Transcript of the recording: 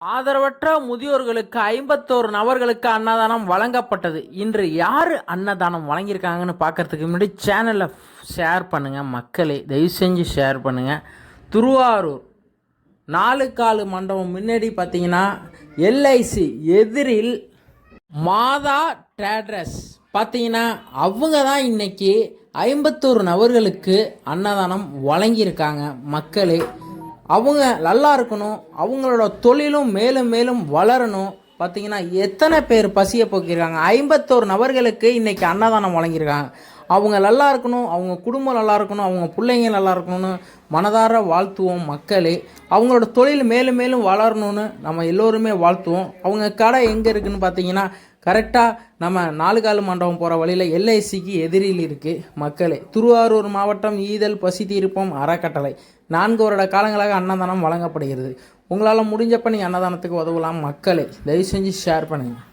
ஆதரவற்ற முதியோர்களுக்கு 51 நபர்களுக்கு அன்னதானம் வழங்கப்பட்டது. இன்று யார் அன்னதானம் வழங்கியிருக்காங்கன்னு பார்க்கறதுக்கு முன்னாடி சேனலை ஷேர் பண்ணுங்கள் மக்களே, தயவு செஞ்சு ஷேர் பண்ணுங்கள். திருவாரூர் 4 காலு மண்டபம் முன்னாடி பார்த்தீங்கன்னா எல்ஐசி எதிரில் மாதா ட்ரேடர்ஸ் பார்த்தீங்கன்னா அவங்க தான் இன்னைக்கு 51 நபர்களுக்கு அன்னதானம் வழங்கியிருக்காங்க. மக்களே, அவங்க நல்லா இருக்கணும், அவங்களோட தொழிலும் மேலும் மேலும் வளரணும். பார்த்தீங்கன்னா எத்தனை பேர் பசியை போக்கியிருக்காங்க. 51 நபர்களுக்கு இன்றைக்கி அன்னதானம் வழங்கியிருக்காங்க. அவங்க நல்லா இருக்கணும், அவங்க குடும்பம் நல்லா இருக்கணும், அவங்க பிள்ளைங்க நல்லா இருக்கணும்னு மனதார வாழ்த்துவோம் மக்களே. அவங்களோட தொழில் மேலும் மேலும் வளரணும்னு நம்ம எல்லோருமே வாழ்த்துவோம். அவங்க கடை எங்கே இருக்குதுன்னு பார்த்தீங்கன்னா கரெக்டாக நம்ம 4 காலு மண்டபம் போகிற வழியில் எல்ஐசிக்கு எதிரில் இருக்குது. மக்களே, திருவாரூர் மாவட்டம் ஈதல் பசி தீர்ப்பம் அறக்கட்டளை 4 வருட காலங்களாக அன்னதானம் வழங்கப்படுகிறது. உங்களால் முடிஞ்சப்போ நீங்கள் அன்னதானத்துக்கு உதவலாம். மக்களே, தயவு செஞ்சு ஷேர் பண்ணுங்கள்.